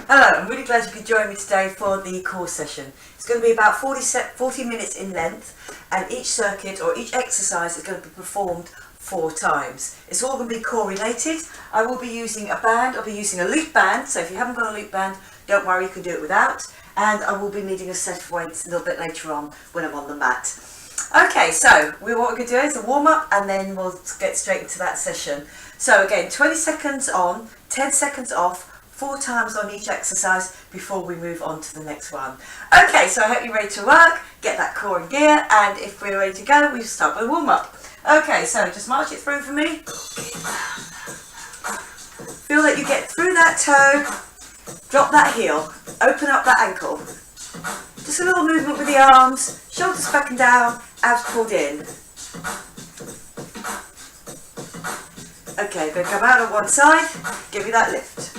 Hello, I'm really glad you could join me today for the core session. It's going to be about 40 minutes in length, and each circuit or each exercise is going to be performed 4 times. It's all going to be core related. I will be using a band, I'll be using a loop band, so if you haven't got a loop band, don't worry, you can do it without. And I will be needing a set of weights a little bit later on when I'm on the mat. Okay, so what we're going to do is a warm up and then we'll get straight into that session. So again, 20 seconds on, 10 seconds off, 4 times on each exercise before we move on to the next one. Okay, so I hope you're ready to work, get that core in gear, and if we're ready to go, we'll start with a warm up. Okay, so just march it through for me. Feel that you get through that toe, drop that heel, open up that ankle. Just a little movement with the arms, shoulders back and down, abs pulled in. Okay, then come out on one side, give me that lift.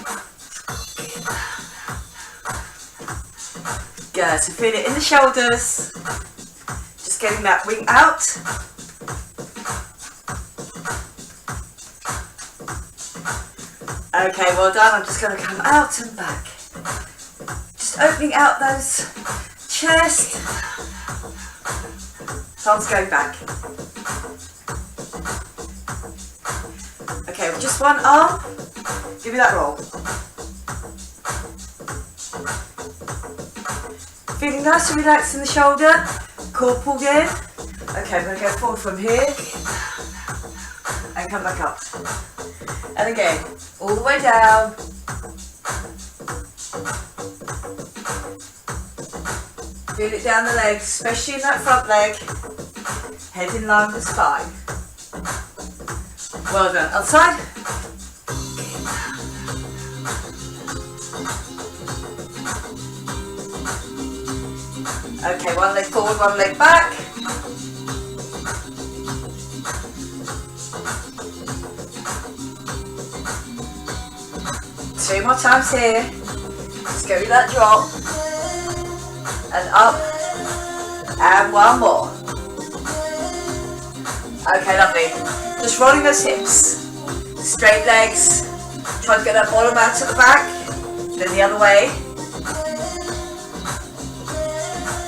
Good, so feel it in the shoulders, just getting that wing out. Okay, well done, I'm just going to come out and back. Just opening out those chest, arms going back. Okay, with just one arm, give me that roll. Feeling nice and relaxed in the shoulder, core pulled in. Okay, I'm going to go forward from here and come back up. And again, all the way down. Feel it down the legs, especially in that front leg. Head in line with the spine. Well done. Outside. Okay, one leg forward, one leg back. Two more times here. Just go with that drop. And up. And one more. Okay, lovely. Just rolling those hips. Straight legs. Try to get that bottom out at the back. Then the other way.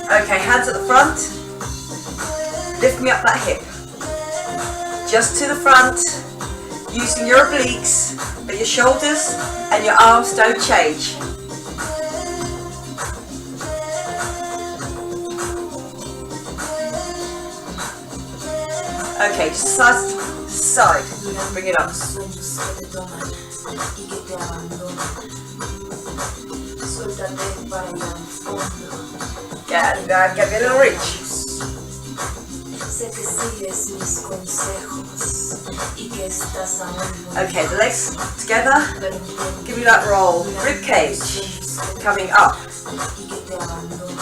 Okay, hands at the front. Lift me up that hip. Just to the front. Using your obliques, but your shoulders and your arms don't change. Okay, just side to side. Bring it up. Good, give me a little reach. Okay, the legs together. Give me that roll. Rib cage coming up.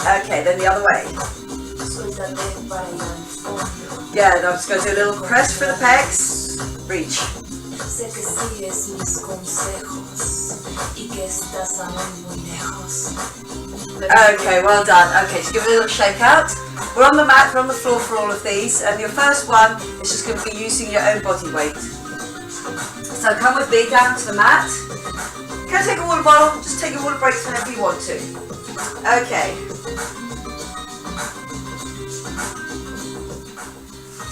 Okay, then the other way. Yeah, I'm just going to do a little press for the pecs. Reach. Okay, well done. Okay, just give it a little shake out. We're on the mat, we're on the floor for all of these, and your first one is just going to be using your own body weight. So come with me down to the mat. You can take a water bottle, just take your water breaks whenever you want to. Okay.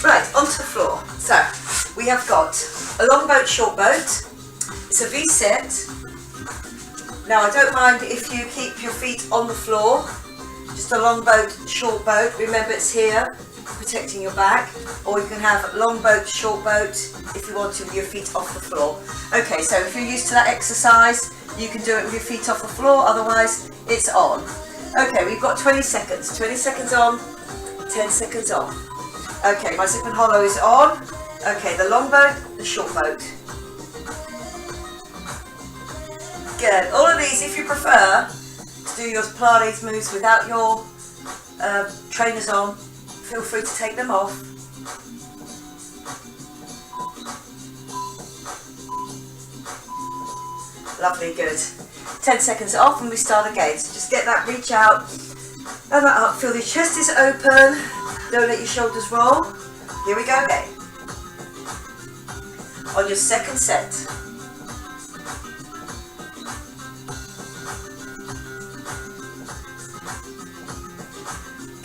Right, onto the floor. So, we have got a long boat, short boat. It's a V set. Now I don't mind if you keep your feet on the floor. Just a long boat, short boat. Remember it's here, protecting your back. Or you can have long boat, short boat if you want to with your feet off the floor. Okay, so if you're used to that exercise, you can do it with your feet off the floor, otherwise it's on. Okay, we've got 20 seconds. 20 seconds on, 10 seconds off. Okay, my zip and hollow is on. Okay, the long boat, the short boat. Good. All of these, if you prefer to do your Pilates moves without your trainers on, feel free to take them off. Lovely, good. 10 seconds off and we start again. So just get that reach out and that up. Feel your chest is open. Don't let your shoulders roll. Here we go again. On your second set.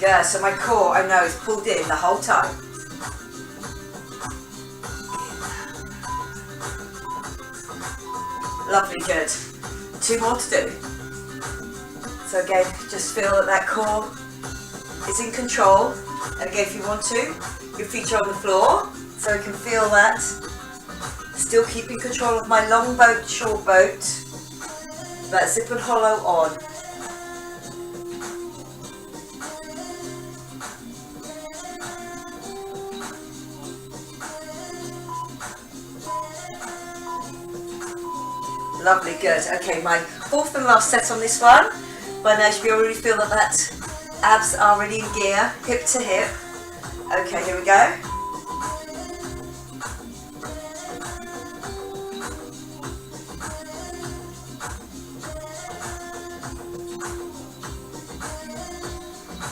Good, so my core, I know, is pulled in the whole time. Lovely, good. 2 more to do. So again, just feel that that core is in control. And again, if you want to, your feet are on the floor, so you can feel that. Still keeping control of my long boat, short boat. That zip and hollow on. Lovely, good. Okay, my 4th and last set on this one. By now you should already feel that abs are already in gear, hip to hip. Okay, here we go.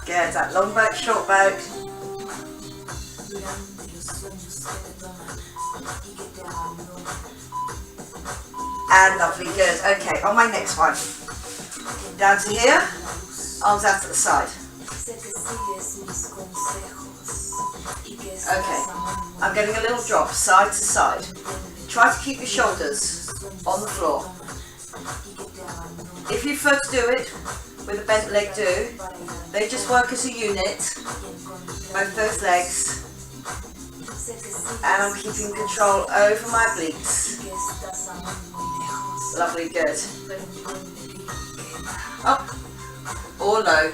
Good, that long boat, short boat. And lovely, good. Okay, on my next one. Down to here, arms out to the side. Okay, I'm getting a little drop, side to side. Try to keep your shoulders on the floor. If you prefer to do it with a bent leg, do. They just work as a unit, both those legs. And I'm keeping control over my obliques. Lovely, good. Up or low.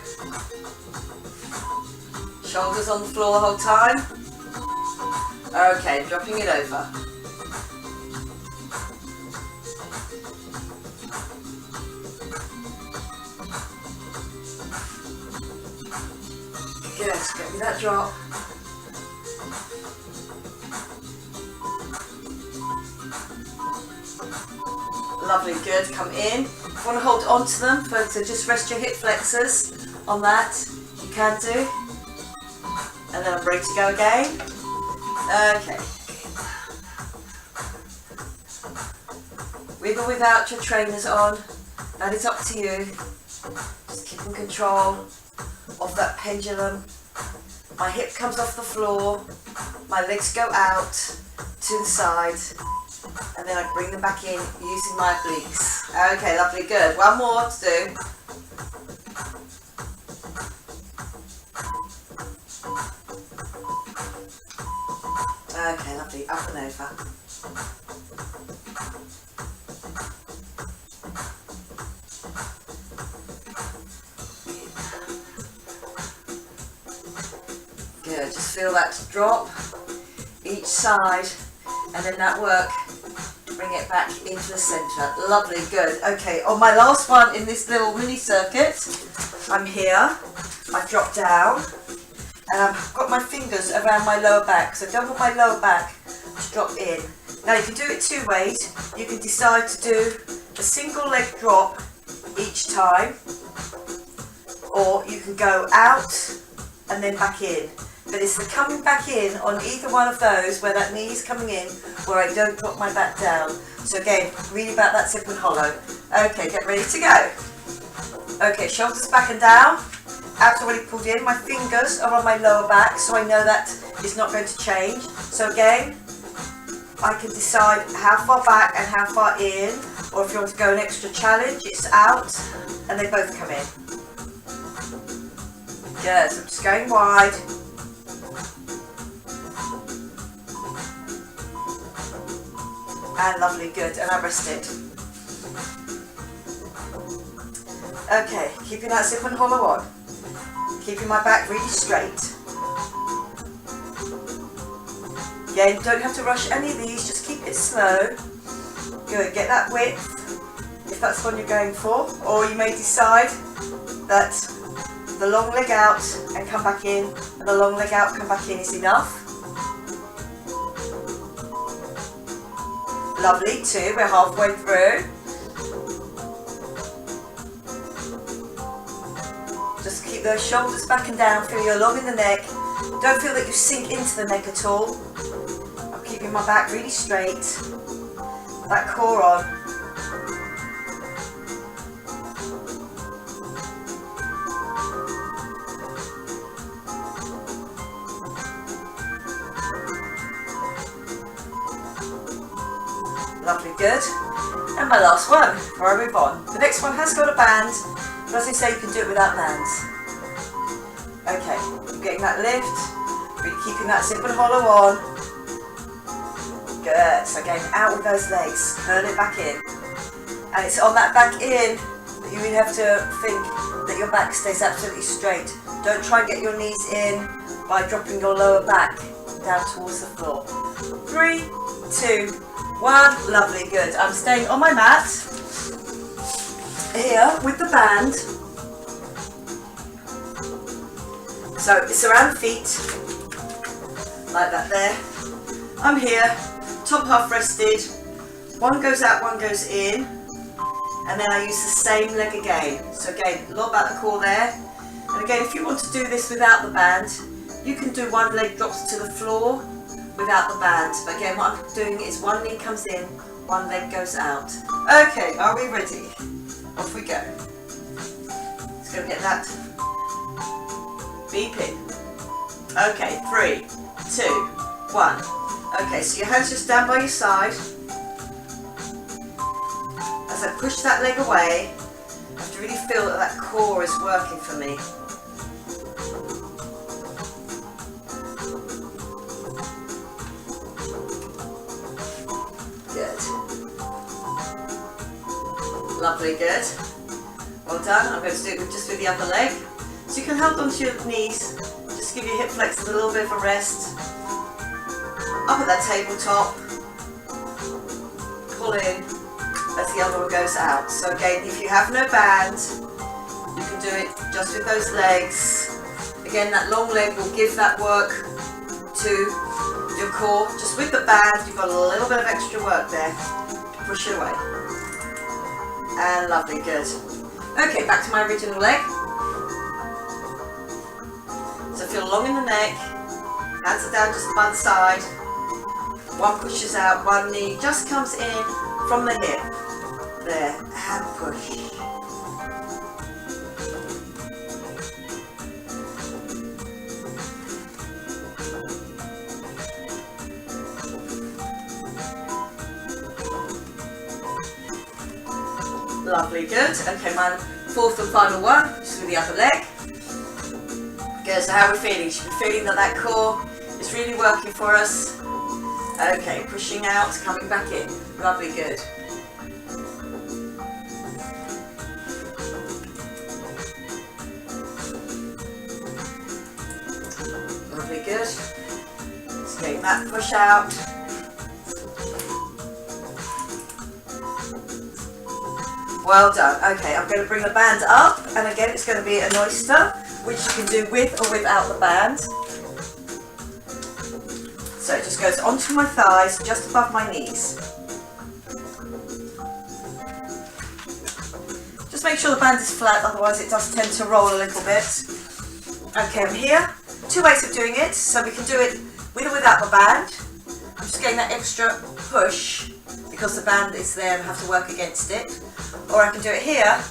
Shoulders on the floor the whole time. Okay, dropping it over. Good, get me that drop. Lovely, good, come in. If you want to hold on to them, so just rest your hip flexors on that, you can do. And then I'm ready to go again. Okay. With or without your trainers on, that is up to you. Just keeping control of that pendulum. My hip comes off the floor, my legs go out to the side, and then I bring them back in using my obliques. Okay, lovely, good. One more to do. Okay, lovely, up and over. Good, just feel that drop each side, and then that work, bring it back into the centre. Lovely, good. Okay, on my last one in this little mini circuit, I'm here, I've dropped down, and I've got my fingers around my lower back, so don't want my lower back to drop in. Now you can do it 2 ways. You can decide to do a single leg drop each time, or you can go out and then back in. But it's the coming back in on either one of those where that knee is coming in, where I don't drop my back down. So again, really about that zip and hollow. Okay, get ready to go. Okay, shoulders back and down. Abs already pulled in. My fingers are on my lower back, so I know that is not going to change. So again, I can decide how far back and how far in, or if you want to go an extra challenge, it's out, and they both come in. Good, so I'm just going wide. And lovely, good, and I rest it. Okay, keeping that zip and hollow on. Keeping my back really straight. Again, don't have to rush any of these, just keep it slow. Good, get that width, if that's the one you're going for. Or you may decide that the long leg out and come back in, and the long leg out, come back in is enough. Lovely, 2, we're halfway through. Just keep those shoulders back and down, feel you're long in the neck. Don't feel that you sink into the neck at all. I'm keeping my back really straight, that core on. Lovely, good. And my last one before I move on. The next one has got a band, but as I say, you can do it without bands. Okay, you're getting that lift, really keeping that zip and hollow on. Good, so again, out with those legs, curl it back in. And it's on that back in that you really have to think that your back stays absolutely straight. Don't try and get your knees in by dropping your lower back down towards the floor. 3, 2, 1, lovely, good. I'm staying on my mat here with the band. So it's around the feet, like that there. I'm here, top half rested. One goes out, one goes in. And then I use the same leg again. So again, a lot about the core there. And again, if you want to do this without the band, you can do one leg drops to the floor without the band. But again, what I'm doing is one knee comes in, one leg goes out. Okay, are we ready? Off we go. Let's go get that beeping. Okay, 3, 2, 1. Okay, so your hands just down by your side. As I push that leg away, I have to really feel that that core is working for me. Good. Lovely, good. Well done. I'm going to do it just with the other leg. So you can hold onto your knees, just give your hip flexors a little bit of a rest. Up at that tabletop, pull in as the other one goes out. So again, if you have no band, you can do it just with those legs. Again, that long leg will give that work to your core. Just with the band, you've got a little bit of extra work there to push it away. And lovely, good. Okay, back to my original leg. So feel long in the neck, hands are down just by the side. One pushes out, one knee just comes in from the hip. There, and push. Lovely, good. Okay, my fourth and final one, just with the other leg. Good, so how are we feeling? Should be feeling that that core is really working for us. Okay, pushing out, coming back in. Lovely, good. Lovely, good. Just getting that push out. Well done. Okay, I'm going to bring the band up, and again it's going to be an oyster, which you can do with or without the band. So it just goes onto my thighs, just above my knees. Just make sure the band is flat, otherwise it does tend to roll a little bit. Okay, I'm here. Two ways of doing it, so we can do it with or without the band. I'm just getting that extra push because the band is there and I have to work against it. Or I can do it here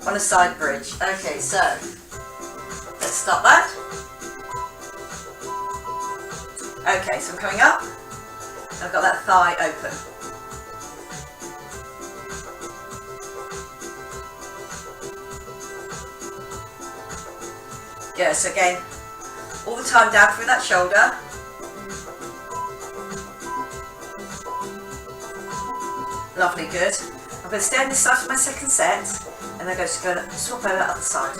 on a side bridge. Okay, so let's start that. Okay, so I'm coming up. I've got that thigh open. Yeah, so again, all the time down through that shoulder. Lovely, good. I'm going to stay on this side for my second set, and then I'm just going to swap over that other side.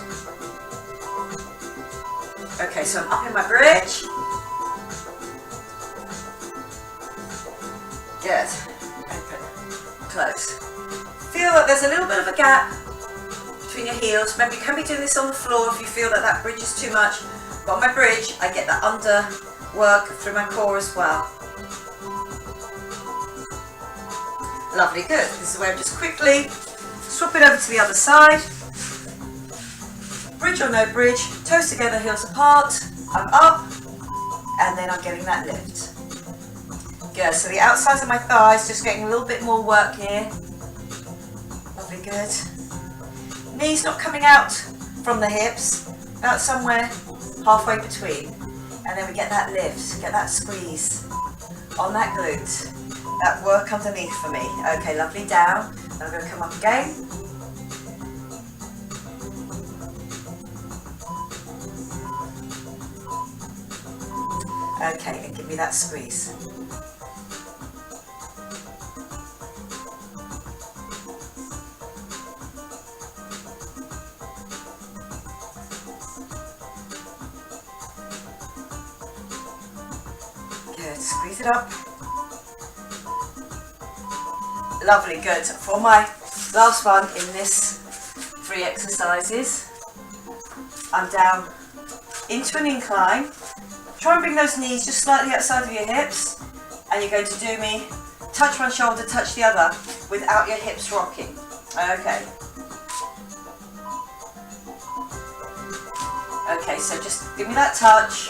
Okay, so I'm up in my bridge. Good. Open. Close. Feel that there's a little bit of a gap between your heels. Remember, you can be doing this on the floor if you feel that that bridge is too much. But on my bridge, I get that under work through my core as well. Lovely, good. This is where I'm just quickly swap it over to the other side. Bridge or no bridge, toes together, heels apart. I'm up, and then I'm getting that lift. Good, so the outsides of my thighs just getting a little bit more work here. Lovely, good. Knees not coming out from the hips, about somewhere halfway between. And then we get that lift, get that squeeze on that glute. that work underneath for me. Okay, lovely, down. Then I'm going to come up again. Okay, and give me that squeeze. Good, squeeze it up. Lovely, good. For my last one in this 3 exercises, I'm down into an incline. Try and bring those knees just slightly outside of your hips, and you're going to do me touch one shoulder, touch the other without your hips rocking. Okay. Okay, so just give me that touch.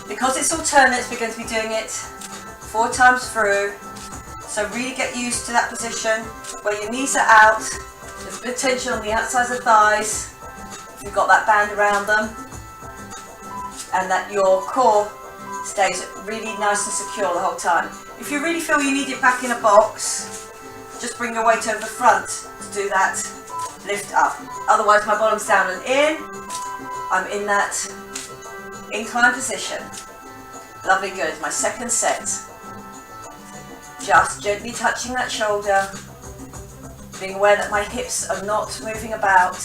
Because it's alternates, we're going to be doing it 4 times through. So really get used to that position where your knees are out, there's a bit of tension on the outsides of the thighs, if you've got that band around them, and that your core stays really nice and secure the whole time. If you really feel you need it back in a box, just bring your weight over the front to do that lift up. Otherwise my bottom's down and in, I'm in that incline position. Lovely, good. My second set. Just gently touching that shoulder, being aware that my hips are not moving about.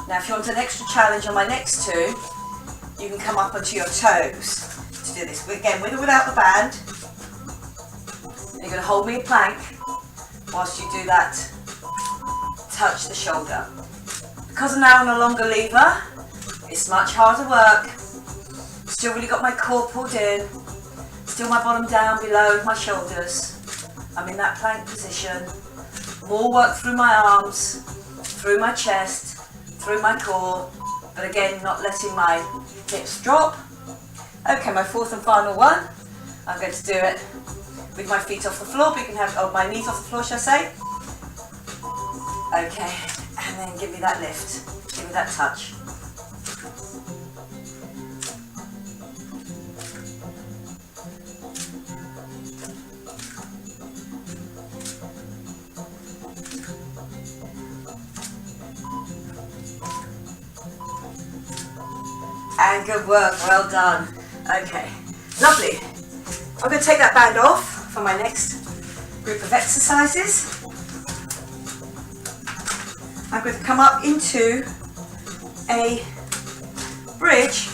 Now if you want an extra challenge on my next 2, you can come up onto your toes to do this. Again, with or without the band. And you're going to hold me in plank whilst you do that. Touch the shoulder. Because I'm now on a longer lever, it's much harder work. Still really got my core pulled in. Still my bottom down below my shoulders. I'm in that plank position. More work through my arms, through my chest, through my core, but again not letting my hips drop. Okay, my 4th and final one. I'm going to do it with my feet off the floor, but you can have, my knees off the floor, shall I say? Okay, and then give me that lift, give me that touch. And good work, well done. Okay, lovely. I'm going to take that band off for my next group of exercises. I'm going to come up into a bridge.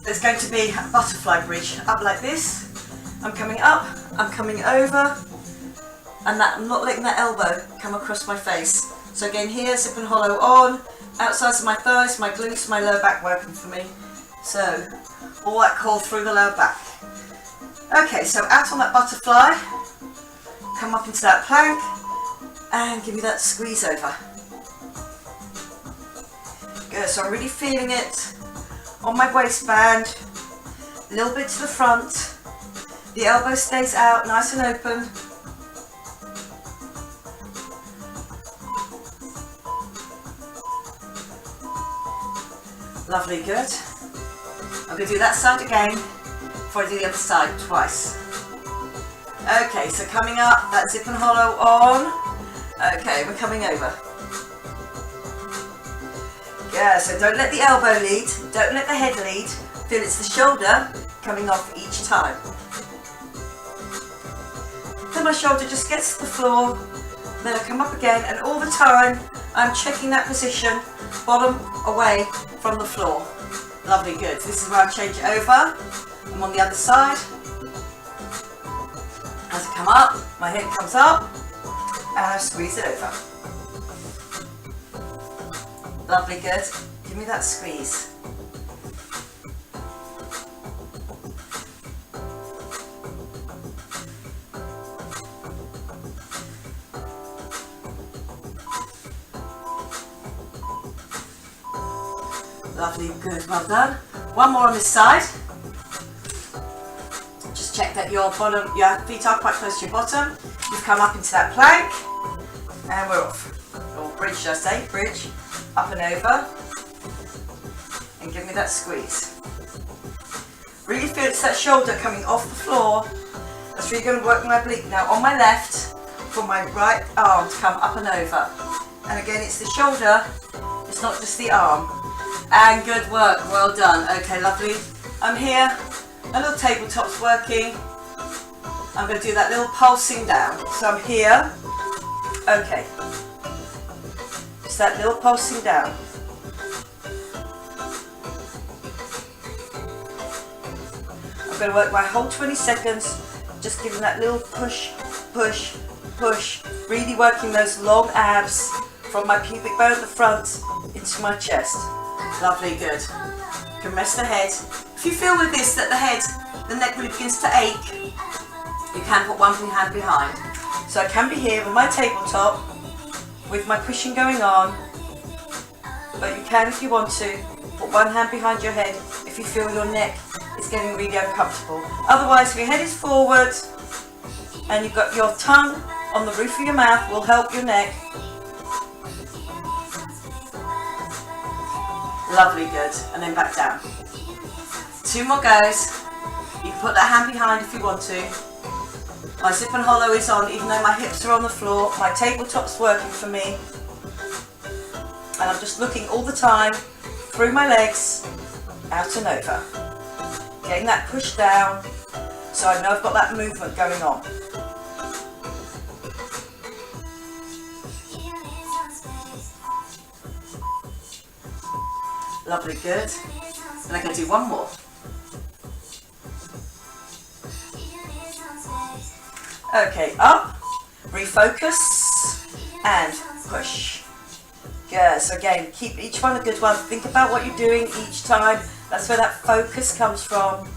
There's going to be a butterfly bridge, up like this. I'm coming up, I'm coming over, and I'm not letting that elbow come across my face. So again here, zip and hollow on, outsides of my thighs, my glutes, my lower back working for me. So all that core through the lower back. Okay, so out on that butterfly, come up into that plank, and give me that squeeze over. Good, so I'm really feeling it on my waistband, a little bit to the front. The elbow stays out, nice and open. Lovely, good. I'm going to do that side again before I do the other side twice. Okay, so coming up, that zip and hollow on. Okay, we're coming over. Yeah, so don't let the elbow lead, don't let the head lead. Feel it's the shoulder coming off each time. Then my shoulder just gets to the floor, then I come up again, and all the time I'm checking that position, bottom away from the floor. Lovely, good. This is where I change it over. I'm on the other side. As I come up, my hip comes up, and I squeeze it over. Lovely, good. Give me that squeeze. Lovely, good, well done. One more on this side. Just check that your feet are quite close to your bottom. You've come up into that plank, and we're off. Or bridge, should I say, bridge, up and over. and give me that squeeze. Really feel it's that shoulder coming off the floor. That's really going to work my oblique. Now on my left, for my right arm to come up and over. And again, it's the shoulder, it's not just the arm. And good work, well done. Okay, lovely. I'm here, a little tabletop's working. I'm going to do that little pulsing down. So I'm here, okay. Just that little pulsing down. I'm going to work my whole 20 seconds, just giving that little push, push, push. Really working those long abs from my pubic bone at the front into my chest. Lovely, good. You can rest the head. If you feel with this that the neck really begins to ache, you can put one hand behind. So I can be here with my tabletop, with my pushing going on, but you can, if you want to, put one hand behind your head if you feel your neck is getting really uncomfortable. Otherwise, if your head is forward and you've got your tongue on the roof of your mouth, will help your neck. Lovely, good. And then back down. 2 more goes. You can put that hand behind if you want to. My zip and hollow is on, even though my hips are on the floor. My tabletop's working for me. And I'm just looking all the time through my legs, out and over. Getting that push down, so I know I've got that movement going on. Lovely, good. And I'm going to do one more. Okay, up, refocus, and push. Good, so again, keep each one a good one. Think about what you're doing each time. That's where that focus comes from.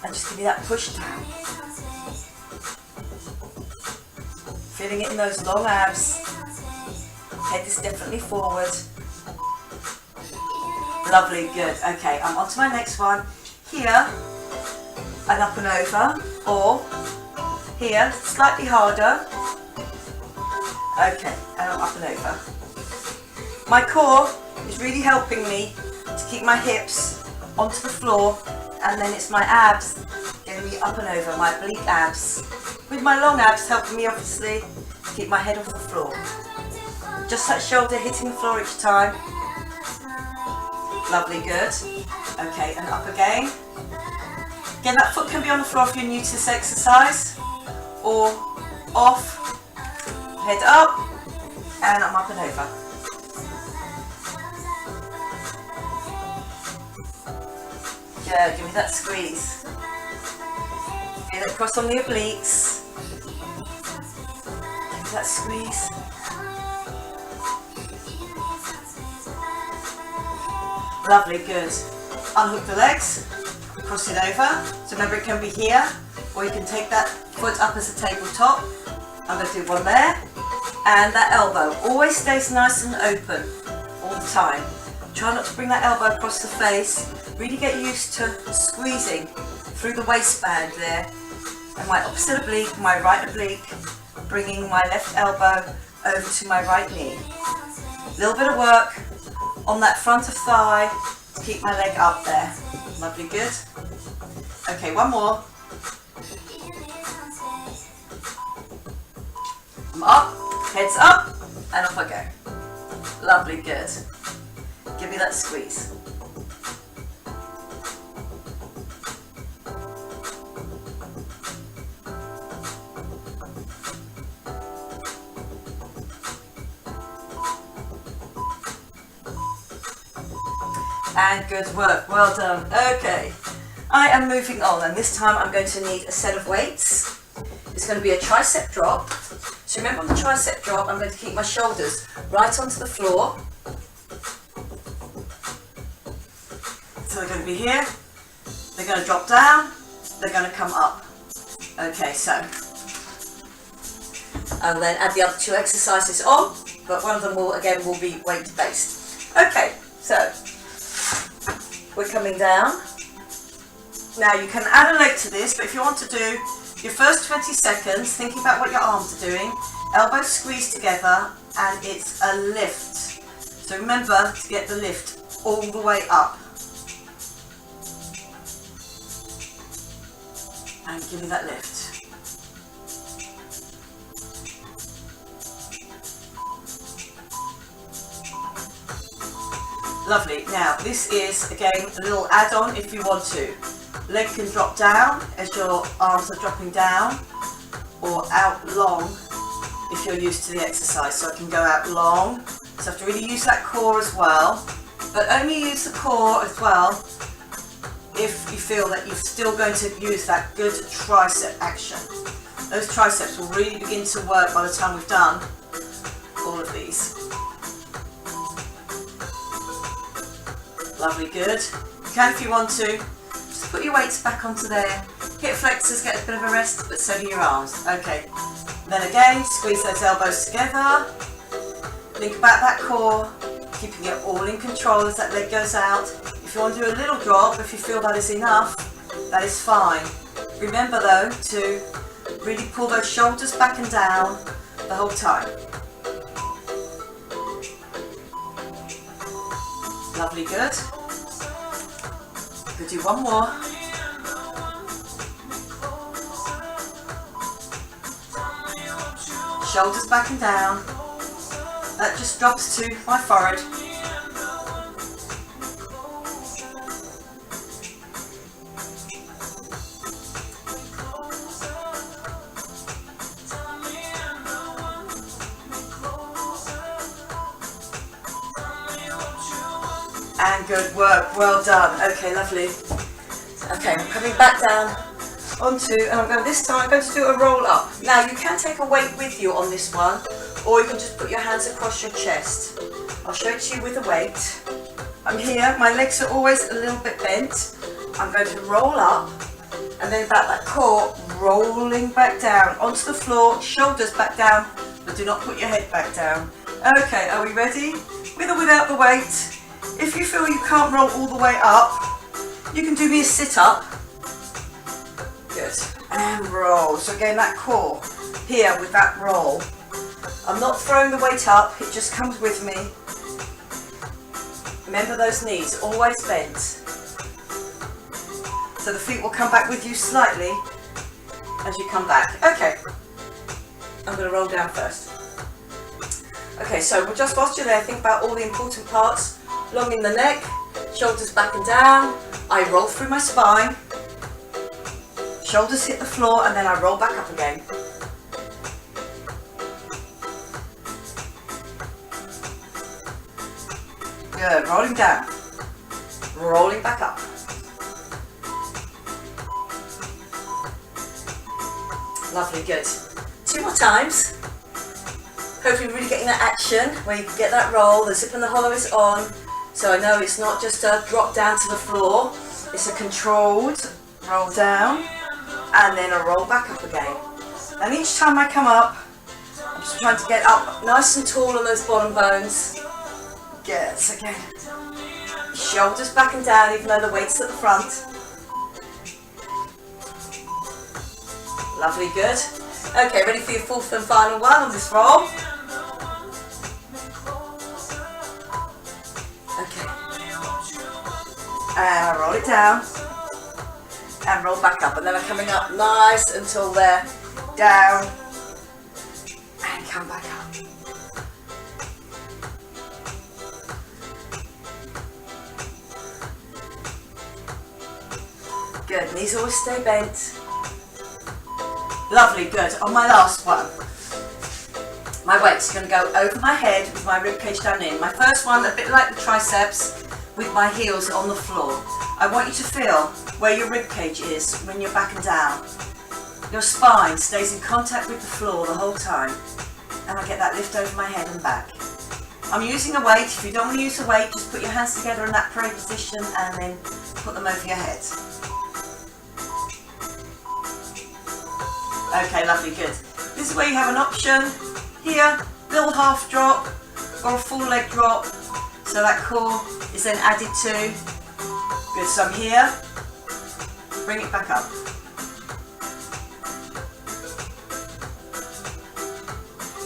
And just give me that push down. Feeling it in those long abs. Head is definitely forward. Lovely, good. Okay, I'm on to my next one. Here, and up and over, or here, slightly harder. Okay, and I'm up and over. My core is really helping me to keep my hips onto the floor, and then it's my abs getting me up and over, my oblique abs. With my long abs helping me obviously to keep my head off the floor. Just that shoulder hitting the floor each time. Lovely, good. Okay, and up again. Again, that foot can be on the floor if you're new to this exercise, or off, head up, and I'm up and over. Good, give me that squeeze. Feel it across on the obliques. Give me that squeeze. Lovely, good. Unhook the legs, cross it over. So remember, it can be here, or you can take that foot up as a tabletop. I'm going to do one there. And that elbow always stays nice and open all the time. Try not to bring that elbow across the face. Really get used to squeezing through the waistband there. And my opposite oblique, my right oblique, bringing my left elbow over to my right knee. A little bit of work on that front of thigh to keep my leg up there. Lovely, good. Okay, one more. I'm up, heads up, and off I go. Lovely, good. Give me that squeeze. And good work, well done. Okay, I am moving on, and this time I'm going to need a set of weights. It's going to be a tricep drop. So remember, on the tricep drop, I'm going to keep my shoulders right onto the floor. So they're going to be here, they're going to drop down, they're going to come up. Okay, so, and then add the other 2 exercises on, but one of them will be weight based. Okay, so we're coming down. Now you can add a leg to this, but if you want to do your first 20 seconds, thinking about what your arms are doing, elbows squeeze together, and it's a lift. So remember to get the lift all the way up. and give me that lift. Lovely. Now this is again a little add-on if you want to. Leg can drop down as your arms are dropping down, or out long if you're used to the exercise. So I can go out long. So I have to really use that core as well, but only use the core as well if you feel that you're still going to use that good tricep action. Those triceps will really begin to work by the time we've done all of these. Lovely, good. You can, if you want to, just put your weights back onto there. Hip flexors get a bit of a rest, but so do your arms. Okay. Then again, squeeze those elbows together. Think about that core, keeping it all in control as that leg goes out. If you want to do a little drop, if you feel that is enough, that is fine. Remember though, to really pull those shoulders back and down the whole time. Lovely, good. We'll do one more. Shoulders back and down. That just drops to my forehead. And good work, well done. Okay, lovely. Okay, I'm coming back down onto, and I'm going this time, I'm going to do a roll up. Now you can take a weight with you on this one, or you can just put your hands across your chest. I'll show it to you with a weight. I'm here, my legs are always a little bit bent. I'm going to roll up, and then about that core, rolling back down onto the floor, shoulders back down, but do not put your head back down. Okay, are we ready? With or without the weight? If you feel you can't roll all the way up, you can do me a sit-up. Good. And roll. So again, that core here with that roll. I'm not throwing the weight up, it just comes with me. Remember those knees, always bent. So the feet will come back with you slightly as you come back. Okay. I'm going to roll down first. Okay, so we'll just whilst you're there, think about all the important parts. Long in the neck, shoulders back and down. I roll through my spine. Shoulders hit the floor and then I roll back up again. Good, rolling down. Rolling back up. Lovely, good. 2 more times. Hopefully really getting that action where you can get that roll, the zip and the hollow is on. So I know it's not just a drop down to the floor, it's a controlled roll down and then a roll back up again. And each time I come up, I'm just trying to get up nice and tall on those bottom bones. Yes, again. Shoulders back and down even though the weight's at the front. Lovely, good. Okay, ready for your fourth and final one on this roll. Okay. And I roll it down. And roll back up. And then I'm coming up nice until they're down. And come back up. Good. Knees always stay bent. Lovely, good. On my last one, my weight's going to go over my head with my ribcage down in. My first one, a bit like the triceps, with my heels on the floor. I want you to feel where your ribcage is when you're back and down. Your spine stays in contact with the floor the whole time. And I get that lift over my head and back. I'm using a weight. If you don't want to use a weight, just put your hands together in that prayer position and then put them over your head. Okay, lovely, good. This is where you have an option here, little half drop or a full leg drop. So that core is then added to. Good, so I'm here, bring it back up.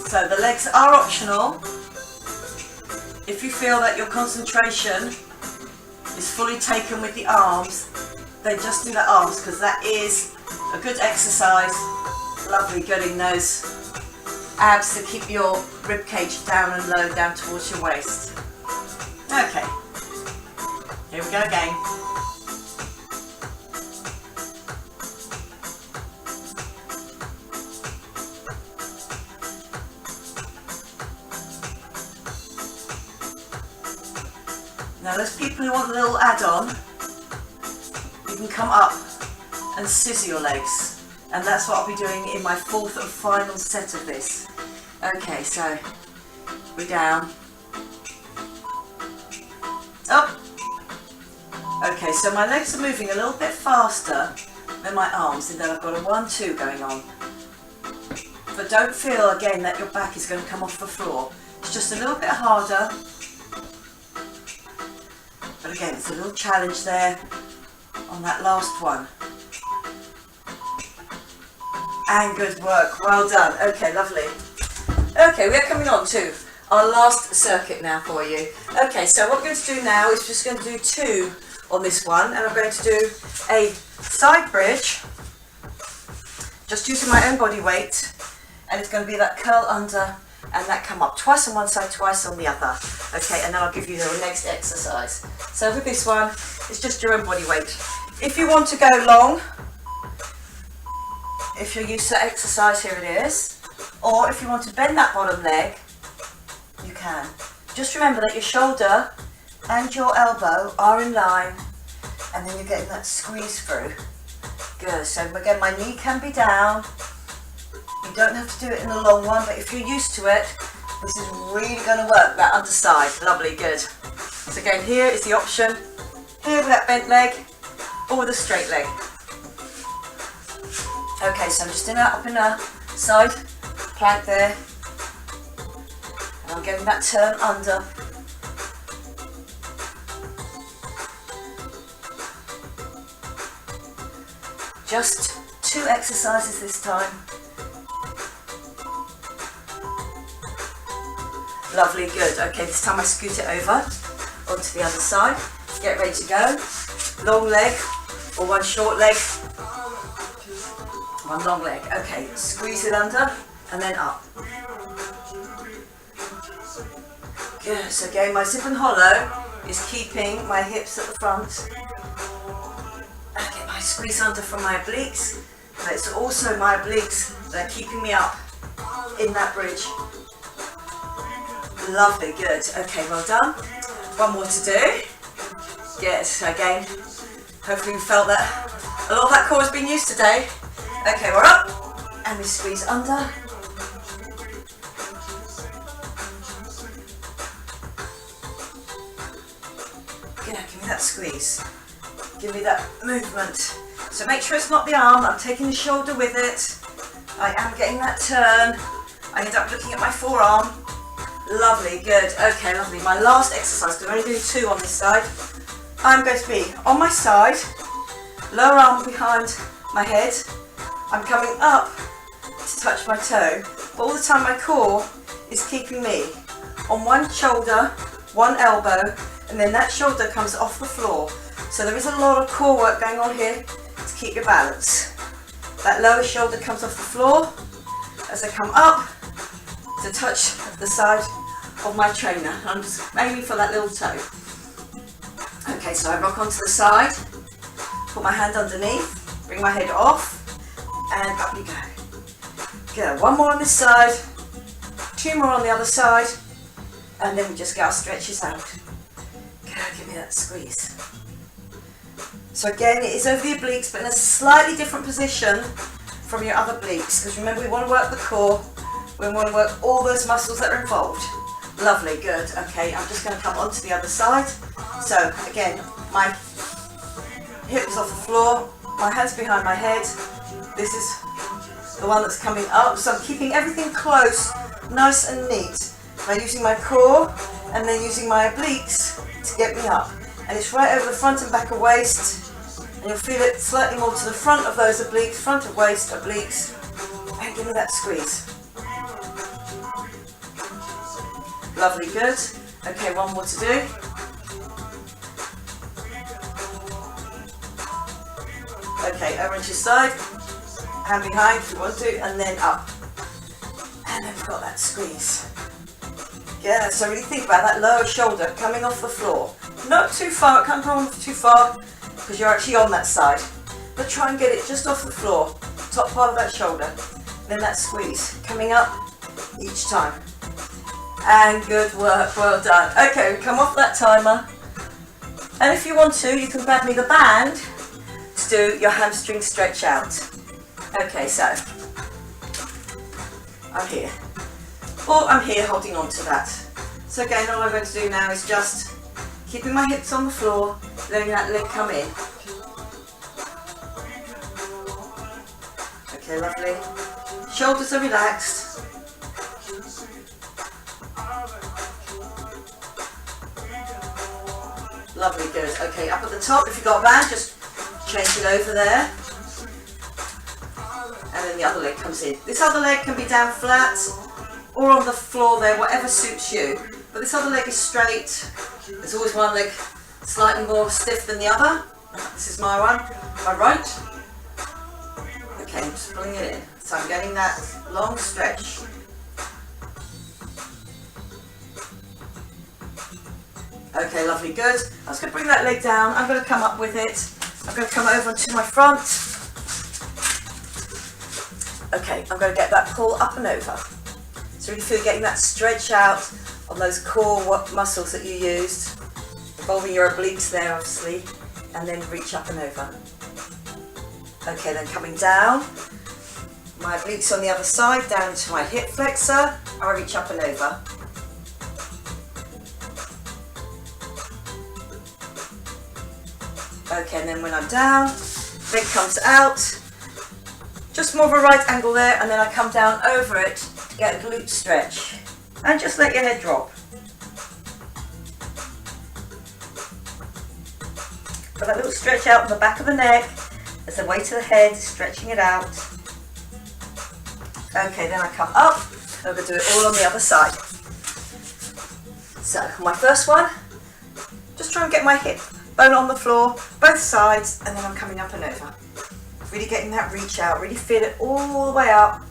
So the legs are optional. If you feel that your concentration is fully taken with the arms, then just do the arms because that is A good exercise. Lovely, getting those abs to keep your rib cage down and low, down towards your waist. Okay, here we go again. Now those people who want a little add-on, you can come up and scissor your legs, and that's what I'll be doing in my fourth and final set of this. Okay, so we're down, up. Okay, so my legs are moving a little bit faster than my arms, and then I've got a 1-2 going on. But don't feel again that your back is going to come off the floor. It's just a little bit harder. But again, it's a little challenge there on that last one. And good work, well done. Okay, lovely. Okay, we are coming on to our last circuit now for you. Okay, so what we're going to do now is just going to do 2 on this one, and I'm going to do a side bridge, just using my own body weight, and it's going to be that curl under and that come up twice on one side, twice on the other. Okay, and then I'll give you the next exercise. So with this one, it's just your own body weight. If you want to go long, if you're used to exercise, here it is. Or if you want to bend that bottom leg, you can. Just remember that your shoulder and your elbow are in line, and then you're getting that squeeze through. Good, so again, my knee can be down. You don't have to do it in a long one, but if you're used to it, this is really going to work that underside. Lovely, good. So again, here is the option, here with that bent leg, or with a straight leg. Okay, so I'm just up in a side plank there, and I'm getting that turn under. Just 2 exercises this time. Lovely, good. Okay, this time I scoot it over onto the other side. Get ready to go. Long leg or one short leg. One long leg. Okay, squeeze it under and then up. Good. So again, my zip and hollow is keeping my hips at the front. I get my squeeze under from my obliques, but it's also my obliques that are keeping me up in that bridge. Lovely, good. Okay, well done. One more to do. Good. So again, hopefully you felt that a lot of that core has been used today. Okay, we're up, and we squeeze under. Good, give me that squeeze. Give me that movement. So make sure it's not the arm, I'm taking the shoulder with it. I am getting that turn. I end up looking at my forearm. Lovely, good. Okay, lovely. My last exercise, because I'm only doing 2 on this side. I'm going to be on my side, lower arm behind my head. I'm coming up to touch my toe, but all the time my core is keeping me on one shoulder, one elbow, and then that shoulder comes off the floor. So there is a lot of core work going on here to keep your balance. That lower shoulder comes off the floor as I come up to touch the side of my trainer. I'm just aiming for that little toe. Okay, so I rock onto the side, put my hand underneath, bring my head off, and up you go. Good, 1 more on this side, 2 more on the other side, and then we just get our stretches out. Good, give me that squeeze. So again, it is over the obliques, but in a slightly different position from your other obliques, because remember, we want to work the core, we want to work all those muscles that are involved. Lovely, good. Okay, I'm just going to come onto the other side. So again, my hip is off the floor, my hands behind my head. This is the one that's coming up, so I'm keeping everything close, nice and neat, by using my core and then using my obliques to get me up. And it's right over the front and back of waist, and you'll feel it slightly more to the front of those obliques, front of waist, obliques, and give me that squeeze. Lovely, good. Okay, 1 more to do. Okay, over into your side. Hand behind if you want to, and then up. And then we've got that squeeze. Yeah, so really think about that lower shoulder coming off the floor. Not too far, it can't come off too far because you're actually on that side. But try and get it just off the floor, top part of that shoulder. Then that squeeze coming up each time. And good work, well done. Okay, we come off that timer. And if you want to, you can grab me the band to do your hamstring stretch out. Okay, so I'm here. Or I'm here holding on to that. So again, all I'm going to do now is just keeping my hips on the floor, letting that leg come in. Okay, lovely. Shoulders are relaxed. Lovely, good. Okay, up at the top, if you've got a band, just change it over there. And then the other leg comes in. This other leg can be down flat or on the floor there, whatever suits you. But this other leg is straight. There's always one leg slightly more stiff than the other. This is my one, my right. Okay, I'm just pulling it in. So I'm getting that long stretch. Okay, lovely, good. I'm just going to bring that leg down. I'm going to come up with it. I'm going to come over to my front. Okay, I'm going to get that pull up and over. So really feel getting that stretch out on those core muscles that you used, involving your obliques there obviously, and then reach up and over. Okay, then coming down, my obliques on the other side, down to my hip flexor, I reach up and over. Okay, and then when I'm down, leg comes out, just more of a right angle there, and then I come down over it to get a glute stretch. And just let your head drop. Got that little stretch out on the back of the neck as a weight to the head, stretching it out. Okay, then I come up, and I'm going to do it all on the other side. So, my first one, just try and get my hip bone on the floor, both sides, and then I'm coming up and over. Really getting that reach out, really feel it all the way up,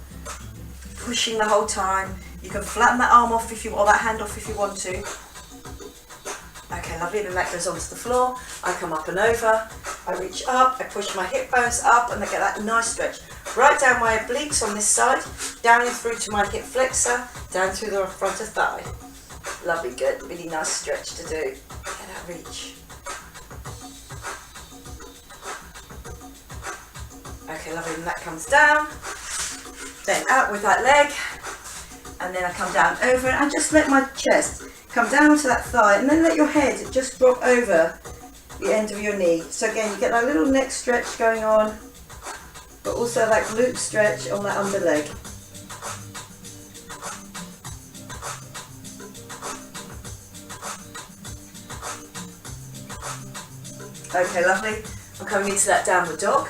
pushing the whole time. You can flatten that arm off if you, or that hand off if you want to. Okay, lovely, then that goes onto the floor. I come up and over, I reach up, I push my hip bones up, and I get that nice stretch. Right down my obliques on this side, down and through to my hip flexor, down through the front of thigh. Lovely, good, really nice stretch to do. Get that reach. Okay, lovely, and that comes down, then out with that leg, and then I come down over it and just let my chest come down to that thigh, and then let your head just drop over the end of your knee. So again, you get that little neck stretch going on, but also that glute stretch on that under leg. Okay, lovely, I'm coming into that downward dog.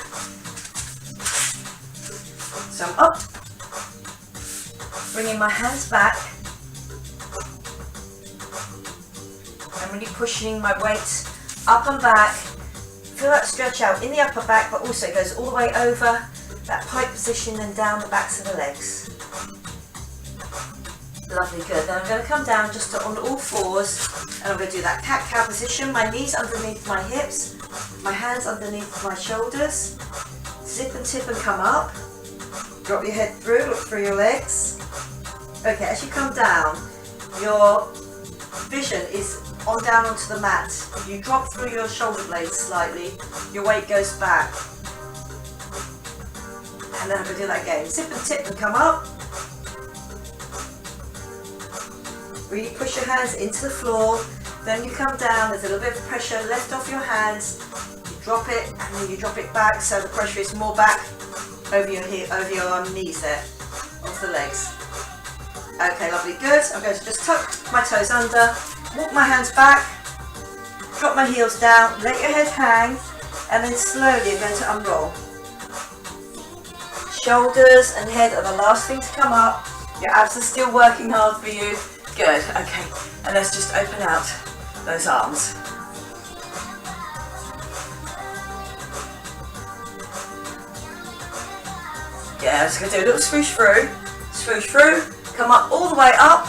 So I'm up, bringing my hands back, and really pushing my weight up and back. Feel that stretch out in the upper back, but also goes all the way over that pike position and down the backs of the legs. Lovely, good. Then I'm going to come down just on all fours, and I'm going to do that cat-cow position. My knees underneath my hips, my hands underneath my shoulders. Zip and tip and come up. Drop your head through, look through your legs. Okay, as you come down, your vision is on down onto the mat. If you drop through your shoulder blades slightly, your weight goes back. And then I'm going to do that again. Zip and tip and come up. Really push your hands into the floor. Then you come down, there's a little bit of pressure left off your hands. You drop it, and then you drop it back, so the pressure is more back over your knees there, off the legs. Okay, lovely, good. I'm going to just tuck my toes under, walk my hands back, drop my heels down, let your head hang, and then slowly you're going to unroll. Shoulders and head are the last thing to come up. Your abs are still working hard for you. Good, okay. And let's just open out those arms. Yeah, just going to do a little swoosh through, come up all the way up,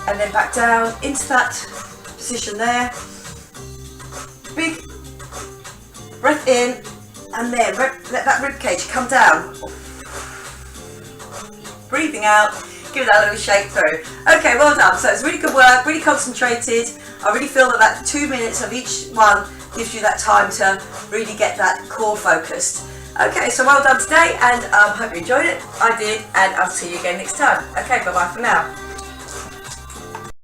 and then back down into that position there. Big breath in, and then let that rib cage come down. Breathing out, give that a little shake through. Okay, well done. So it's really good work, really concentrated. I really feel that 2 minutes of each one gives you that time to really get that core focused. Okay, so well done today, and hope you enjoyed it. I did, and I'll see you again next time. Okay, bye bye for now.